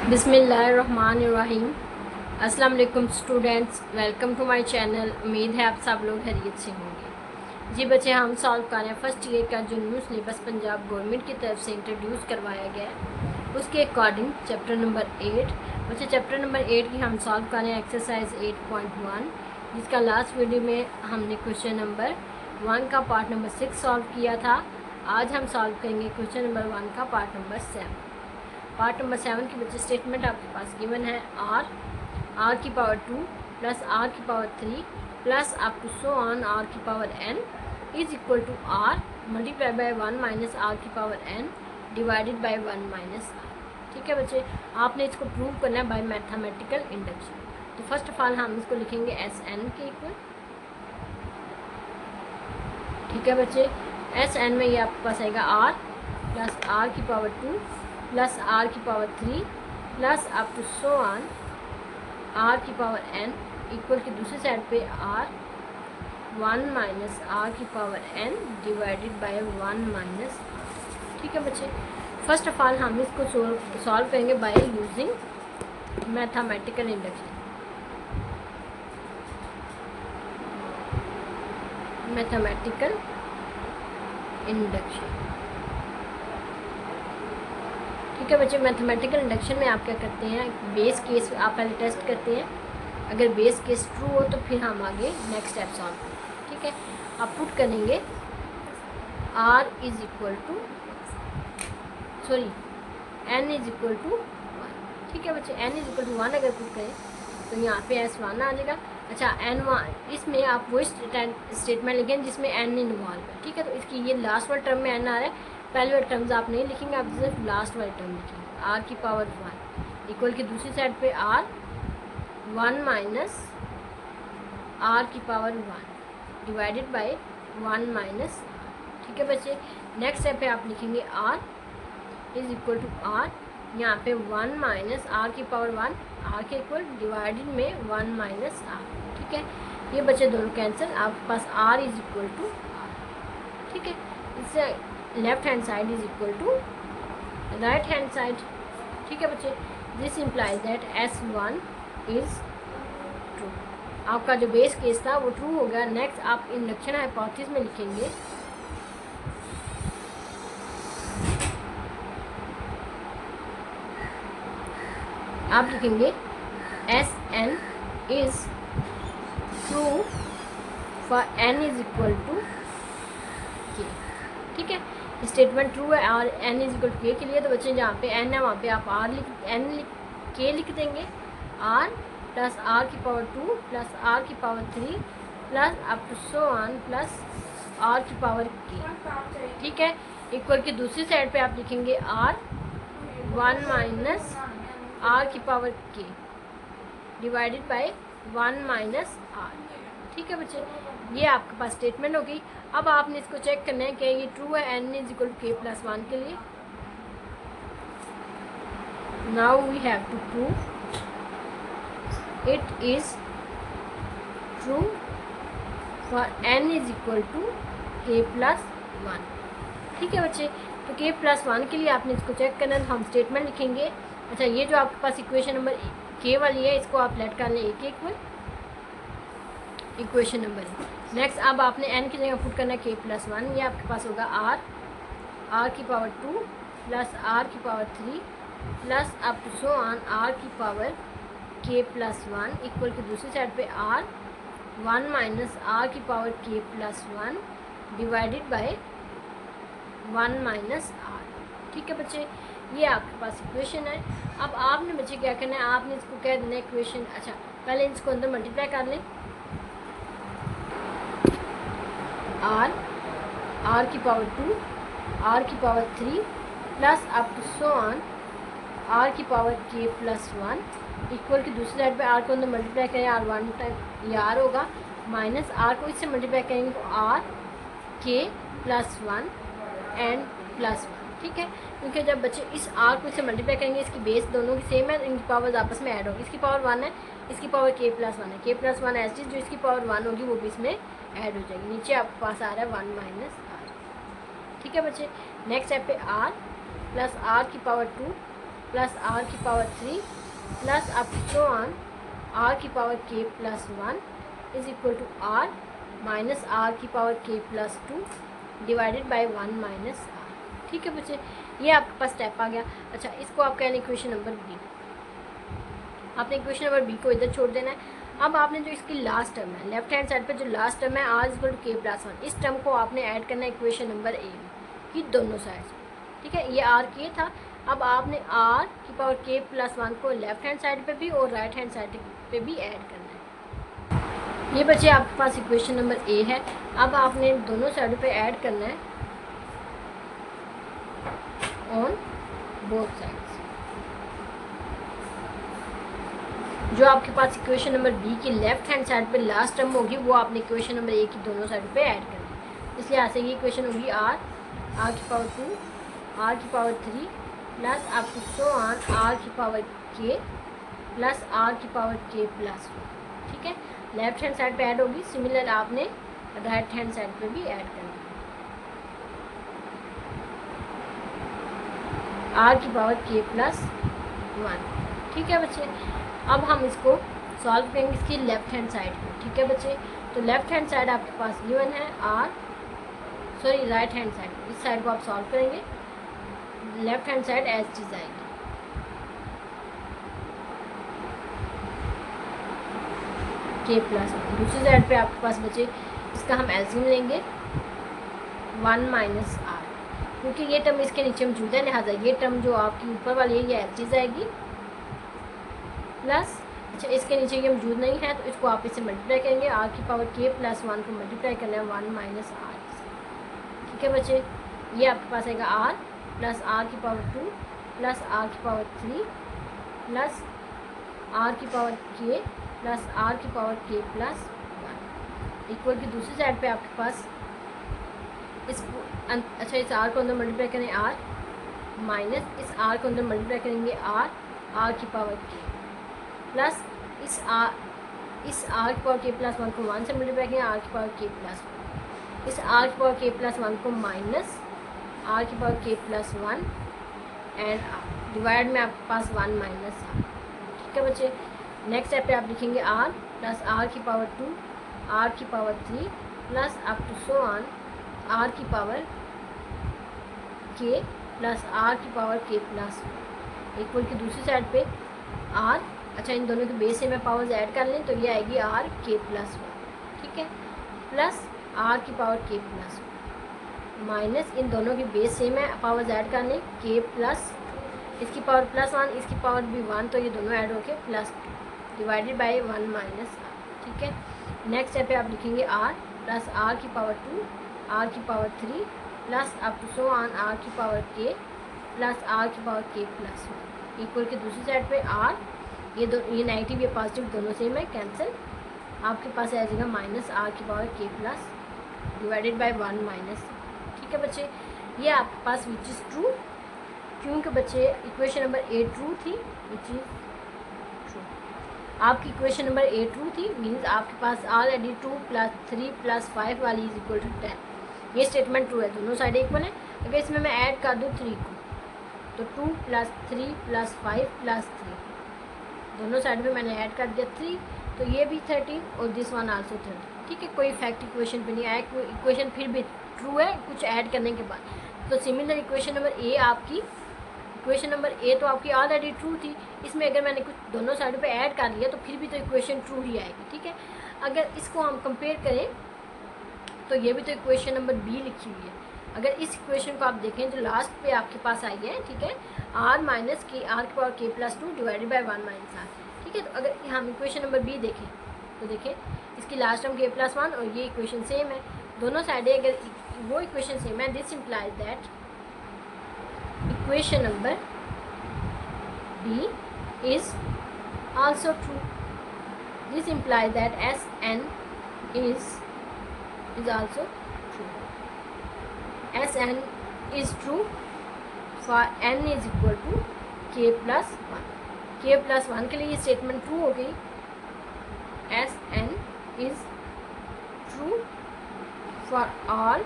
बिस्मिल्लाहिर्रहमानिर्रहीम। अस्सलाम वालेकुम students, welcome to my channel. उम्मीद है आप सब लोग खैरियत से होंगे। जी बच्चे, हम सॉल्व कर रहे हैं फर्स्ट ईयर का जो न्यू सिलेबस पंजाब गवर्नमेंट की तरफ से इंट्रोड्यूस करवाया गया है उसके अकॉर्डिंग चैप्टर नंबर 8। बच्चे चैप्टर नंबर 8 की हम सॉल्व कर रहे हैं एक्सरसाइज 8.1, जिसका लास्ट वीडियो में हमने क्वेश्चन नंबर 1 का पार्ट नंबर 6 सॉल्व किया था। आज हम सॉल्व करेंगे क्वेश्चन नंबर 1 का पार्ट नंबर 7। पार्ट नंबर 7 की बच्चे स्टेटमेंट आपके पास गिवन है आर की पावर 2 प्लस आर की power 3 plus up to so on are की power n is equal to R multiply by 1 minus are की power n divided by 1 minus are. ठीक है बच्चे, आपने इसको प्रूव करना है बाय मैथमेटिकल इंडक्शन। तो फर्स्ट ऑफ ऑल हम इसको लिखेंगे एस एन के इक्वल। ठीक है बच्चे, एस एन में ये आपके पास आएगा आर प्लस आर की पावर 2 प्लस आर की power 3 plus up to so on are की पावर n इक्वल की दूसरी साइड पे आर 1 माइनस आर की power n divided by 1 minus are. ठीक है बच्चे, फर्स्ट ऑफ ऑल हम इसको सॉल्व करेंगे by using mathematical induction. Mathematical induction. ठीक है बच्चे, मैथमेटिकल इंडक्शन में आप क्या करते हैं, बेस केस आप पहले टेस्ट करते हैं। अगर बेस केस ट्रू हो तो फिर हम आगे नेक्स्ट स्टेप सॉल्व करेंगे। ठीक है, आप पुट करेंगे r is equal to n is equal to 1। ठीक है बच्चे, एन इज इक्वल टू 1 अगर पुट करें तो यहाँ पे एस 1 आ जाएगा। अच्छा, एन 1 इसमें आप वही स्टेटमेंट लिखें जिसमें एन इन्वॉल्व है। ठीक है, तो इसकी ये लास्ट वाला टर्म में एन आ रहा है, पहले वाले टर्म्स आप नहीं लिखेंगे, आप सिर्फ लास्ट वाले टर्म लिखेंगे। आर की पावर 1 इक्वल की दूसरी साइड पे आर 1 माइनस आर की पावर 1 डिवाइडेड बाय 1 माइनस। ठीक है बच्चे, नेक्स्ट स्टेप पे आप लिखेंगे r is equal to r, यहाँ पे 1 माइनस आर की पावर 1 आर के इक्वल डिवाइडेड में 1 माइनस आर। ठीक है, ये बच्चे दोनों कैंसिल, आपके पास R is equal to R. ठीक है, इससे left hand side is equal to right hand side. ठीक है बच्चे, this implies that S1 is true. आपका जो बेस केस था वो ट्रू हो गया। नेक्स्ट आप इंडक्शन हाइपोथेसिस में लिखेंगे आप लिखेंगे SN is true for n is equal to k। ठीक है, स्टेटमेंट ट्रू है और n इज इक्वल टू के लिए, तो बच्चे जहाँ पे n है वहाँ पे आप k लिख देंगे। r प्लस आर की पावर 2 प्लस आर की power 3 plus up to so on plus are की पावर k। ठीक है, इक्वल की दूसरी साइड पे आप लिखेंगे r 1 माइनस आर की power k divided by 1 minus are. ठीक है बच्चे, ये आपके पास स्टेटमेंट होगी। अब आपने इसको चेक करना है कि ये ट्रू है n is equal to k plus 1 के लिए। Now we have to prove it is true for n is equal to k plus 1। ठीक है बच्चे, तो के प्लस 1 के लिए आपने इसको चेक करना है, तो हम स्टेटमेंट लिखेंगे। अच्छा, ये जो आपके पास इक्वेशन नंबर के वाली है इसको आप लेट कर लें ए के इक्वल इक्वेशन नंबर। नेक्स्ट अब आपने n की जगह पुट करना है के प्लस 1। ये आपके पास होगा आर की पावर 2 प्लस आर की power 3 plus up to so on are की पावर के प्लस 1 इक्वल की दूसरी साइड पे आर 1 माइनस आर की power k plus 1 divided by 1 minus are. ठीक है बच्चे, ये आपके पास इक्वेशन है। अब आपने बच्चे क्या करना है, आपने इसको कह देना है इक्वेशन। अच्छा, पहले इसको अंदर मल्टीप्लाई कर लें। आर की पावर 2 आर की power 3 plus up to so on are की पावर के प्लस 1 इक्वल की दूसरी साइड पे आर को अंदर मल्टीप्लाई करें, आर 1 टाइम ये आर होगा, माइनस आर को इससे मल्टीप्लाई करेंगे तो आर के प्लस 1 एंड प्लस 1। ठीक है, क्योंकि जब बच्चे इस आर को इससे मल्टीप्लाई करेंगे, इसकी बेस दोनों की सेम है, इनकी पावर्स आपस में ऐड होगी। इसकी पावर 1 है, इसकी पावर के प्लस 1 है, के प्लस 1 एस जो इसकी पावर 1 होगी वो भी इसमें ऐड हो जाएगी। नीचे आपके पास आ रहा है 1 माइनस आर। ठीक है बच्चे, नेक्स्ट स्टेप पे आर प्लस आर की पावर 2 प्लस आर की power 3 plus up so on are की power k plus 1 is equal to R minus are की power k plus 2 divided by 1 minus are. ठीक है बच्चे, ये आपके पास स्टेप आ गया। अच्छा, इसको आप कहें इक्वेशन नंबर बी। आपने इक्वेशन नंबर बी को इधर छोड़ देना है। अब आपने जो इसकी लास्ट टर्म है, लेफ्ट हैंड साइड पे जो लास्ट टर्म है are equal to k plus 1, इस टर्म को आपने ऐड करना है इक्वेशन नंबर ए में कि दोनों साइड से। ठीक है, ये आर के था, अब आपने आर की पावर के प्लस 1 को लेफ्ट हैंड साइड पे भी और राइट हैंड साइड पे भी ऐड करना है। ये बच्चे आपके पास इक्वेशन नंबर ए है। अब आपने दोनों साइड पे ऐड करना है ऑन बोथ साइड्स। जो आपके पास इक्वेशन नंबर बी की लेफ्ट हैंड साइड पे लास्ट टर्म होगी वो आपने इक्वेशन नंबर ए की दोनों साइड पे ऐड करना है। इसलिए यहाँ से ये इक्वेशन होगी आर की पावर 2 आर की power 3 plus up to so on are की पावर के प्लस आर की पावर के प्लस 1। ठीक है, लेफ्ट हैंड साइड पे ऐड होगी। सिमिलर आपने राइट हैंड साइड पे भी ऐड करना है आर की पावर के प्लस 1। ठीक है बच्चे, अब हम इसको सॉल्व करेंगे इसकी लेफ्ट हैंड साइड को। ठीक है बच्चे, तो लेफ्ट हैंड साइड आपके पास गिवन है राइट हैंड साइड, इस साइड को आप सॉल्व करेंगे। लेफ्ट हैंड साइड एज चीज आएगी के प्लस 1। दूसरी साइड पे आपके पास बचे, इसका हम एल्सियम लेंगे 1 माइनस आर, क्योंकि ये टर्म इसके नीचे मौजूद है, लिहाजा ये टर्म जो आपकी ऊपर वाली है ये एज चीज आएगी प्लस। अच्छा, इसके नीचे ये मौजूद नहीं है तो इसको आप इससे मल्टीप्लाई करेंगे, आर की पावर के प्लस 1 को मल्टीप्लाई करना है 1 माइनस आर। ठीक है बच्चे, ये आपके पास आएगा आर प्लस आर की पावर 2 प्लस आर की पावर 3 प्लस आर की पावर के प्लस आर की पावर के प्लस 1 इक्वल की दूसरी साइड पे आपके पास अच्छा इस आर को अंदर मल्टीप्लाई करें आर माइनस इस आर को अंदर मल्टीप्लाई करेंगे आर की पावर के प्लस इस आर की पावर के प्लस 1 को 1 से मल्टीप्लाई करेंगे आर की पावर के प्लस 1, इस आर की पावर के प्लस 1 को माइनस आर की power k plus 1 and divide में आपके पास 1 माइनस आर। ठीक है बच्चे, नेक्स्ट स्टेप पे आप लिखेंगे आर प्लस आर की पावर 2 आर की power 3 plus up to so on are की पावर के प्लस आर की पावर के प्लस 1 इक्वल की दूसरी साइड पे आर। अच्छा, इन दोनों के बेस से मैं पावर्स ऐड कर लें तो ये आएगी आर के प्लस 1। ठीक है, प्लस आर की पावर के प्लस 1 माइनस इन दोनों के बेस से मैं पावर्स ऐड कर लें के प्लस इसकी पावर प्लस 1 इसकी पावर भी 1 तो ये दोनों ऐड होके plus 2 divided by 1 minus are. ठीक है, नेक्स्ट स्टेप पे आप लिखेंगे आर प्लस आर की पावर 2 आर की power 3 plus up to so on are की पावर के प्लस आर की पावर के प्लस 1 इक्वल की दूसरी साइड पे आर, ये नेगेटिव ये पॉजिटिव दोनों से में कैंसिल, आपके पास आ जाएगा माइनस आर की power k plus divided by 1 minus. ठीक है बच्चे, ये आपके पास विच इज़ ट्रू, क्योंकि बच्चे इक्वेशन नंबर ए ट्रू थी, विच इज ट्रू। आपकी इक्वेशन नंबर ए ट्रू थी मीन्स आपके पास ऑलरेडी 2 प्लस 3 प्लस 5 वाली इज इक्वल टू 10। ये स्टेटमेंट ट्रू है, दोनों साइड इक्वल है। अगर इसमें मैं ऐड कर दूँ 3 को तो 2 प्लस 3 प्लस 5 प्लस 3, दोनों साइड में मैंने ऐड कर दिया 3 तो ये भी 13 और दिस वन आल्सो 13। ठीक है, कोई इफेक्ट इक्वेशन पे नहीं आया, कोई इक्वेशन फिर भी ट्रू है कुछ ऐड करने के बाद। तो सिमिलर इक्वेशन नंबर ए आपकी इक्वेशन नंबर ए तो आपकी ऑलरेडी ट्रू थी, इसमें अगर मैंने कुछ दोनों साइडों पे ऐड कर लिया तो फिर भी तो इक्वेशन ट्रू ही आएगी। ठीक है, अगर इसको हम कंपेयर करें तो ये भी तो इक्वेशन नंबर बी लिखी हुई है। अगर इस इक्वेशन को आप देखें जो लास्ट पे आपके पास आई है, ठीक है, आर माइनस के आर की power k plus 2 divided by 1 minus are. ठीक है, तो अगर हम इक्वेशन नंबर बी देखें तो देखें इसकी लास्ट टर्म के प्लस 1 और ये इक्वेशन सेम है, दोनों साइडें अगर वो इक्वेशन सेम है, this implies that equation number B is also true. This implies that S n is also true. Sn is true for n is equal to k plus 1. k plus 1 के लिए ये statement true हो गई। Sn is true for all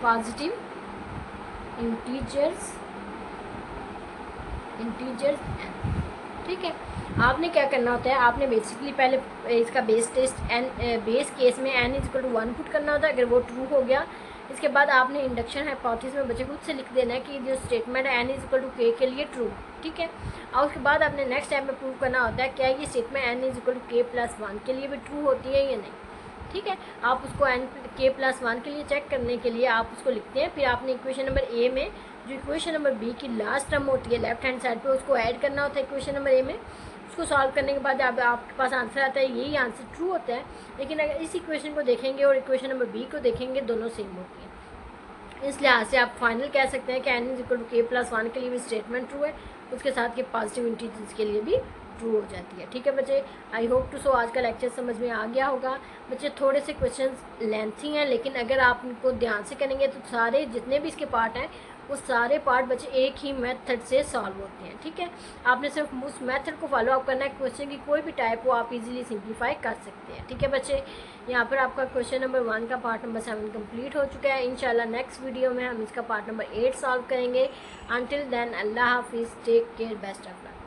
positive integers integers n। ठीक है, आपने क्या करना होता है, आपने बेसिकली पहले इसका base test and base case में n is equal to 1 put करना होता है। अगर वो ट्रू हो गया, इसके बाद आपने इंडक्शन हाइपोथेसिस में बच्चे खुद से लिख देना है कि जो स्टेटमेंट है n is equal to k के लिए ट्रू। ठीक है, और उसके बाद आपने नेक्स्ट स्टेप में प्रूव करना होता है क्या ये statement n is equal to k plus 1 के लिए भी ट्रू होती है या नहीं। ठीक है, आप उसको n k प्लस 1 के लिए चेक करने के लिए आप उसको लिखते हैं। फिर आपने इक्वेशन नंबर ए में जो इक्वेशन नंबर बी की लास्ट टर्म होती है लेफ्ट हैंड साइड पे, उसको ऐड करना होता है इक्वेशन नंबर ए में। उसको सॉल्व करने के बाद जब आपके पास आंसर आता है, यही आंसर ट्रू होता है। लेकिन अगर इस इक्वेशन को देखेंगे और इक्वेशन नंबर बी को देखेंगे, दोनों सेम होती हैं। इस लिहाज से आप फाइनल कह सकते हैं कि n is equal to k plus 1 के लिए भी स्टेटमेंट ट्रू है, उसके साथ के पॉजिटिव इंटीजर्स के लिए भी ट्रू हो जाती है। ठीक है बच्चे, आई होप टू सो आज का लेक्चर समझ में आ गया होगा। बच्चे थोड़े से क्वेश्चंस लेंथी हैं, लेकिन अगर आप इनको ध्यान से करेंगे तो सारे जितने भी इसके पार्ट हैं वो सारे पार्ट बच्चे एक ही मेथड से सॉल्व होते हैं। ठीक है, आपने सिर्फ उस मेथड को फॉलो अप करना है। क्वेश्चन की कोई भी टाइप को आप इजीली सिंप्लीफाई कर सकते हैं। ठीक है बच्चे, यहाँ पर आपका क्वेश्चन नंबर 1 का पार्ट नंबर 7 कंप्लीट हो चुका है। इंशाल्लाह नेक्स्ट वीडियो में हम इसका पार्ट नंबर 8 सॉल्व करेंगे। अंटिल देन अल्लाह हाफिज़, take care, best of luck.